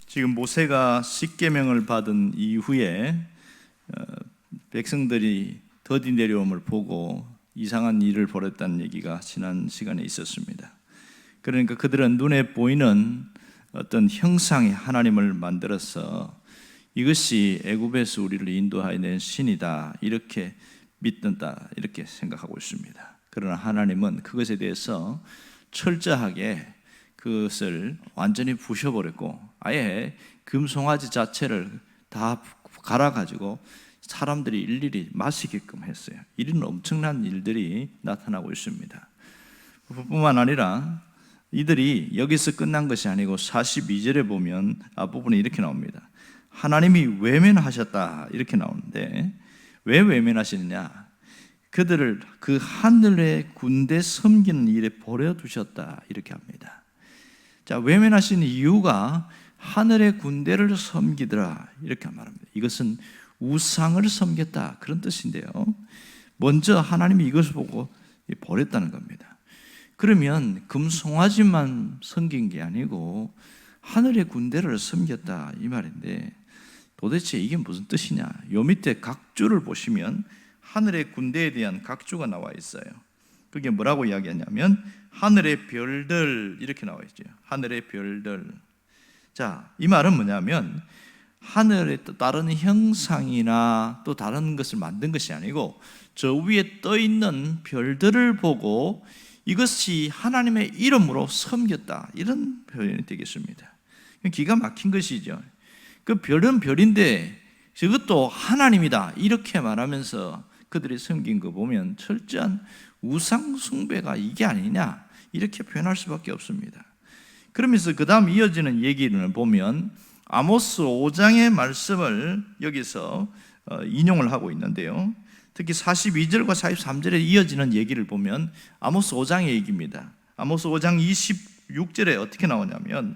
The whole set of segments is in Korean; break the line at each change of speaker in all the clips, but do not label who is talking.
지금 모세가 십계명을 받은 이후에 백성들이 더디 내려옴을 보고 이상한 일을 벌였다는 얘기가 지난 시간에 있었습니다. 그러니까 그들은 눈에 보이는 어떤 형상의 하나님을 만들어서 이것이 애굽에서 우리를 인도하여낸 신이다 이렇게 믿는다 이렇게 생각하고 있습니다. 그러나 하나님은 그것에 대해서 철저하게 그것을 완전히 부셔버렸고 아예 금송아지 자체를 다 갈아가지고 사람들이 일일이 마시게끔 했어요. 이런 엄청난 일들이 나타나고 있습니다. 뿐만 아니라 이들이 여기서 끝난 것이 아니고 42절에 보면 앞부분에 이렇게 나옵니다. 하나님이 외면하셨다 이렇게 나오는데 왜 외면하시느냐? 그들을 그 하늘의 군대 섬기는 일에 버려두셨다 이렇게 합니다. 자, 외면하신 이유가 하늘의 군대를 섬기더라 이렇게 말합니다. 이것은 우상을 섬겼다 그런 뜻인데요, 먼저 하나님이 이것을 보고 버렸다는 겁니다. 그러면 금송아지만 섬긴 게 아니고 하늘의 군대를 섬겼다 이 말인데 도대체 이게 무슨 뜻이냐? 요 밑에 각주를 보시면 하늘의 군대에 대한 각주가 나와 있어요. 그게 뭐라고 이야기하냐면 하늘의 별들 이렇게 나와 있죠. 하늘의 별들. 자, 이 말은 뭐냐면 하늘에 또 다른 형상이나 또 다른 것을 만든 것이 아니고 저 위에 떠 있는 별들을 보고 이것이 하나님의 이름으로 섬겼다 이런 표현이 되겠습니다. 기가 막힌 것이죠. 그 별은 별인데 저것도 하나님이다 이렇게 말하면서 그들이 섬긴 거 보면 철저한 우상 숭배가 이게 아니냐 이렇게 표현할 수밖에 없습니다. 그러면서 그 다음 이어지는 얘기를 보면 아모스 5장의 말씀을 여기서 인용을 하고 있는데요, 특히 42절과 43절에 이어지는 얘기를 보면 아모스 5장의 얘기입니다. 아모스 5장 26절에 어떻게 나오냐면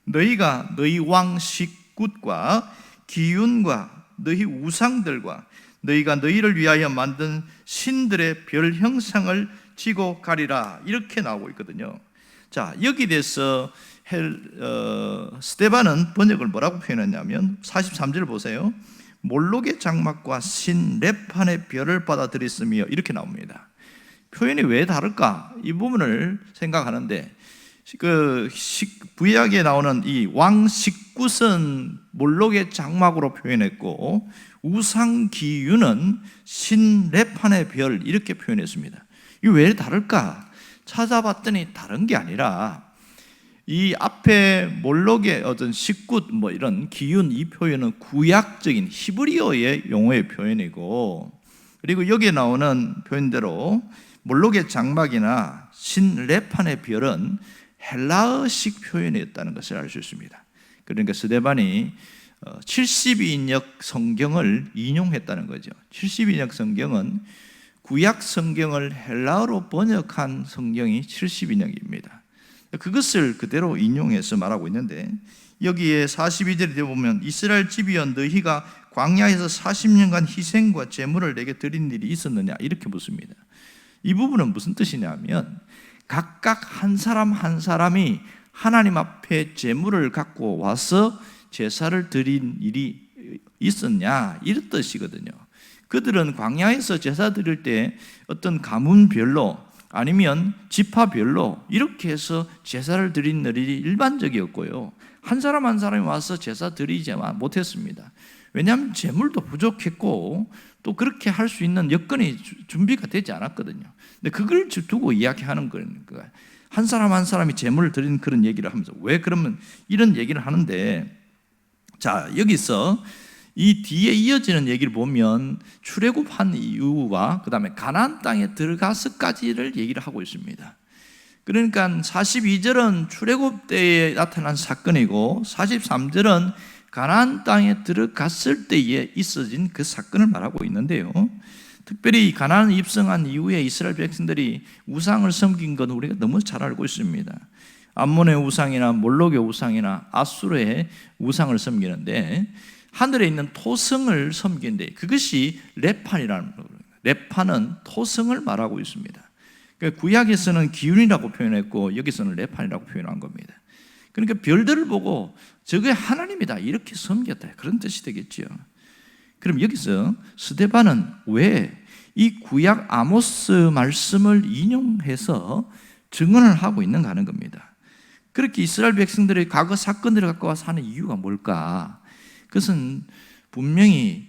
너희가 너희 왕 식굿과 기윤과 너희 우상들과 너희가 너희를 위하여 만든 신들의 별 형상을 지고 가리라 이렇게 나오고 있거든요. 자, 여기 대해서 스데반은 번역을 뭐라고 표현했냐면 43절 보세요. 몰록의 장막과 신 레판의 별을 받아들였으며 이렇게 나옵니다. 표현이 왜 다를까? 이 부분을 생각하는데 구약에 나오는 이 왕 식굿은 몰록의 장막으로 표현했고 우상기유는 신 레판의 별 이렇게 표현했습니다. 이게 왜 다를까? 찾아봤더니 다른 게 아니라 이 앞에 몰록의 어떤 식굿 뭐 이런 기윤 이 표현은 구약적인 히브리어의 용어의 표현이고, 그리고 여기에 나오는 표현대로 몰록의 장막이나 신 레판의 별은 헬라어식 표현이었다는 것을 알 수 있습니다. 그러니까 스데반이 72인역 성경을 인용했다는 거죠. 72인역 성경은 구약 성경을 헬라어로 번역한 성경이 72인역입니다. 그것을 그대로 인용해서 말하고 있는데 여기에 42절에 보면 이스라엘 집이여 너희가 광야에서 40년간 희생과 제물을 내게 드린 일이 있었느냐 이렇게 묻습니다. 이 부분은 무슨 뜻이냐면 각각 한 사람 한 사람이 하나님 앞에 제물을 갖고 와서 제사를 드린 일이 있었냐 이런 뜻이거든요. 그들은 광야에서 제사 드릴 때 어떤 가문별로 아니면 지파별로 이렇게 해서 제사를 드린 일이 일반적이었고요, 한 사람 한 사람이 와서 제사 드리지 못했습니다. 왜냐하면 제물도 부족했고 또 그렇게 할 수 있는 여건이 준비가 되지 않았거든요. 근데 그걸 두고 이야기하는 거니까 한 사람 한 사람이 제물을 드리는 그런 얘기를 하면서 왜 그러면 이런 얘기를 하는데, 자, 여기서 이 뒤에 이어지는 얘기를 보면 출애굽한 이유와 그 다음에 가나안 땅에 들어가서까지를 얘기를 하고 있습니다. 그러니까 42절은 출애굽 때에 나타난 사건이고 43절은 가나안 땅에 들어갔을 때에 있어진 그 사건을 말하고 있는데요, 특별히 가나안 입성한 이후에 이스라엘 백성들이 우상을 섬긴 건 우리가 너무 잘 알고 있습니다. 암몬의 우상이나 몰록의 우상이나 아수르의 우상을 섬기는데 하늘에 있는 토성을 섬기는데 그것이 레판이라는 거예요. 레판은 토성을 말하고 있습니다. 구약에서는 기운이라고 표현했고 여기서는 레판이라고 표현한 겁니다. 그러니까 별들을 보고 저게 하나님이다 이렇게 섬겼다 그런 뜻이 되겠죠. 그럼 여기서 스데반은 왜 이 구약 아모스 말씀을 인용해서 증언을 하고 있는가 하는 겁니다. 그렇게 이스라엘 백성들의 과거 사건들을 갖고 와서 하는 이유가 뭘까? 그것은 분명히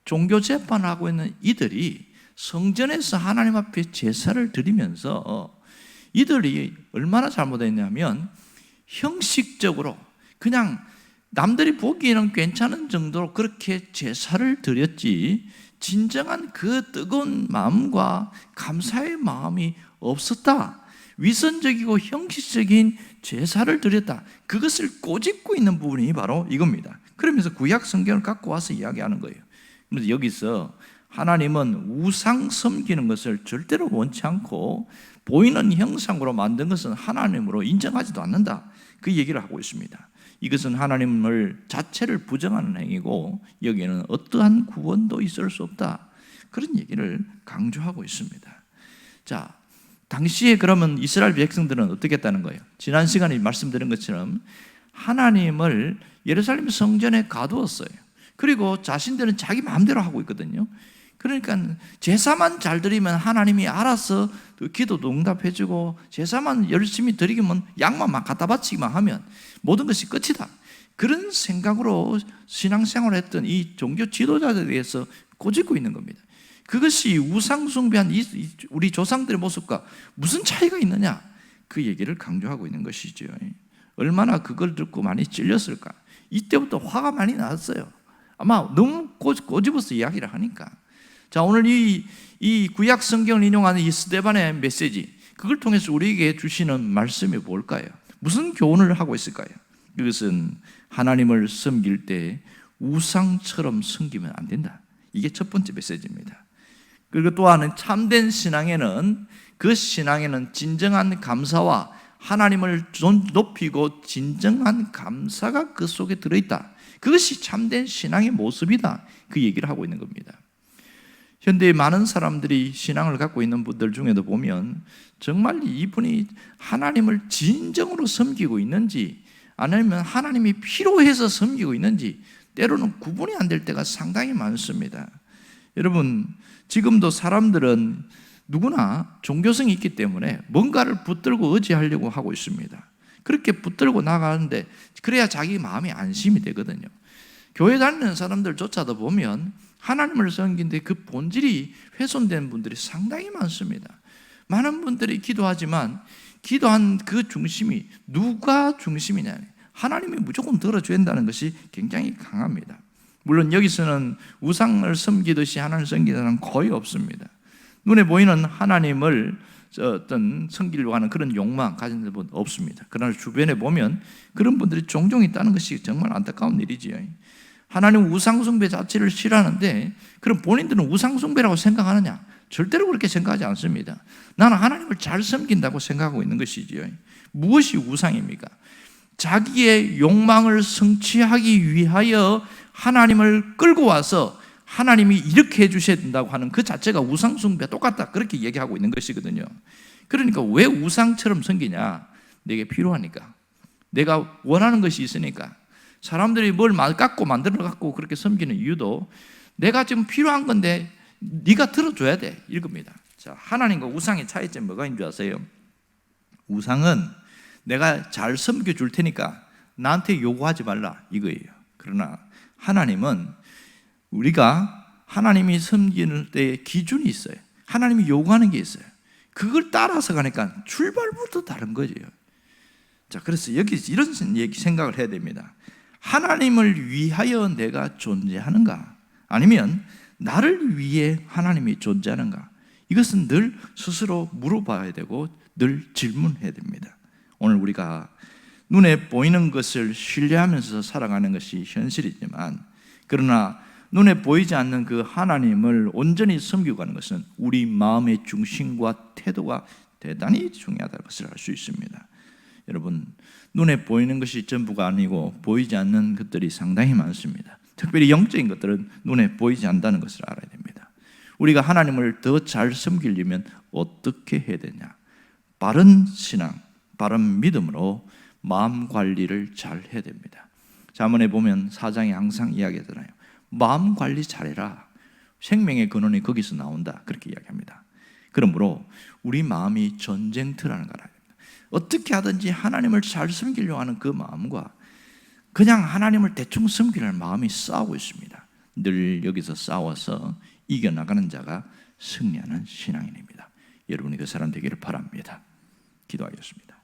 종교 재판을 하고 있는 이들이 성전에서 하나님 앞에 제사를 드리면서 이들이 얼마나 잘못했냐면 형식적으로 그냥 남들이 보기에는 괜찮은 정도로 그렇게 제사를 드렸지 진정한 그 뜨거운 마음과 감사의 마음이 없었다. 위선적이고 형식적인 제사를 드렸다. 그것을 꼬집고 있는 부분이 바로 이겁니다. 그러면서 구약 성경을 갖고 와서 이야기하는 거예요. 그래서 여기서 하나님은 우상 섬기는 것을 절대로 원치 않고 보이는 형상으로 만든 것은 하나님으로 인정하지도 않는다. 그 얘기를 하고 있습니다. 이것은 하나님을 자체를 부정하는 행위고 여기에는 어떠한 구원도 있을 수 없다. 그런 얘기를 강조하고 있습니다. 자, 당시에 그러면 이스라엘 백성들은 어떻게 했다는 거예요? 지난 시간에 말씀드린 것처럼 하나님을 예루살렘 성전에 가두었어요. 그리고 자신들은 자기 마음대로 하고 있거든요. 그러니까 제사만 잘 드리면 하나님이 알아서 기도도 응답해주고 제사만 열심히 드리면 양만 막 갖다 바치기만 하면 모든 것이 끝이다. 그런 생각으로 신앙생활을 했던 이 종교 지도자들에 대해서 꼬집고 있는 겁니다. 그것이 우상 숭배한 우리 조상들의 모습과 무슨 차이가 있느냐? 그 얘기를 강조하고 있는 것이죠. 얼마나 그걸 듣고 많이 찔렸을까? 이때부터 화가 많이 났어요. 아마 너무 꼬집어서 이야기를 하니까. 자, 오늘 이 구약 성경을 인용하는 이 스데반의 메시지, 그걸 통해서 우리에게 주시는 말씀이 뭘까요? 무슨 교훈을 하고 있을까요? 이것은 하나님을 섬길 때 우상처럼 섬기면 안 된다. 이게 첫 번째 메시지입니다. 그리고 또 하나는 참된 신앙에는 그 신앙에는 진정한 감사와 하나님을 높이고 진정한 감사가 그 속에 들어있다. 그것이 참된 신앙의 모습이다. 그 얘기를 하고 있는 겁니다. 현대의 많은 사람들이 신앙을 갖고 있는 분들 중에도 보면 정말 이분이 하나님을 진정으로 섬기고 있는지 아니면 하나님이 필요해서 섬기고 있는지 때로는 구분이 안 될 때가 상당히 많습니다. 여러분, 지금도 사람들은 누구나 종교성이 있기 때문에 뭔가를 붙들고 의지하려고 하고 있습니다. 그렇게 붙들고 나가는데 그래야 자기 마음이 안심이 되거든요. 교회 다니는 사람들조차도 보면 하나님을 섬기는데 그 본질이 훼손된 분들이 상당히 많습니다. 많은 분들이 기도하지만 기도한 그 중심이 누가 중심이냐, 하나님이 무조건 들어줘야 한다는 것이 굉장히 강합니다. 물론 여기서는 우상을 섬기듯이 하나님을 섬기는 사람은 거의 없습니다. 눈에 보이는 하나님을 어떤 섬기려고 하는 그런 욕망 가진 분은 없습니다. 그러나 주변에 보면 그런 분들이 종종 있다는 것이 정말 안타까운 일이지요. 하나님 우상숭배 자체를 싫어하는데 그럼 본인들은 우상숭배라고 생각하느냐? 절대로 그렇게 생각하지 않습니다. 나는 하나님을 잘 섬긴다고 생각하고 있는 것이지요. 무엇이 우상입니까? 자기의 욕망을 성취하기 위하여 하나님을 끌고 와서 하나님이 이렇게 해주셔야 된다고 하는 그 자체가 우상숭배와 똑같다, 그렇게 얘기하고 있는 것이거든요. 그러니까 왜 우상처럼 섬기냐? 내게 필요하니까, 내가 원하는 것이 있으니까. 사람들이 뭘 갖고 만들어 갖고 그렇게 섬기는 이유도 내가 지금 필요한 건데 네가 들어줘야 돼, 이겁니다. 자, 하나님과 우상의 차이점이 뭐가 있는 줄 아세요? 우상은 내가 잘 섬겨줄 테니까 나한테 요구하지 말라, 이거예요. 그러나 하나님은 우리가 하나님이 섬기는 때에 기준이 있어요. 하나님이 요구하는 게 있어요. 그걸 따라서 가니까 출발부터 다른 거죠. 자, 그래서 여기 이런 생각을 해야 됩니다. 하나님을 위하여 내가 존재하는가? 아니면 나를 위해 하나님이 존재하는가? 이것은 늘 스스로 물어봐야 되고 늘 질문해야 됩니다. 오늘 우리가 눈에 보이는 것을 신뢰하면서 살아가는 것이 현실이지만, 그러나 눈에 보이지 않는 그 하나님을 온전히 섬기고 가는 것은 우리 마음의 중심과 태도가 대단히 중요하다는 것을 알 수 있습니다. 여러분, 눈에 보이는 것이 전부가 아니고 보이지 않는 것들이 상당히 많습니다. 특별히 영적인 것들은 눈에 보이지 않는다는 것을 알아야 됩니다. 우리가 하나님을 더 잘 섬기려면 어떻게 해야 되냐? 바른 신앙, 바른 믿음으로 마음 관리를 잘 해야 됩니다. 잠언에 보면 4장에 항상 이야기하잖아요. 마음 관리 잘해라. 생명의 근원이 거기서 나온다. 그렇게 이야기합니다. 그러므로 우리 마음이 전쟁터라는 걸 알아야 됩니다. 어떻게 하든지 하나님을 잘 섬기려고 하는 그 마음과 그냥 하나님을 대충 섬기려는 마음이 싸우고 있습니다. 늘 여기서 싸워서 이겨나가는 자가 승리하는 신앙인입니다. 여러분이 그 사람 되기를 바랍니다. 기도하겠습니다.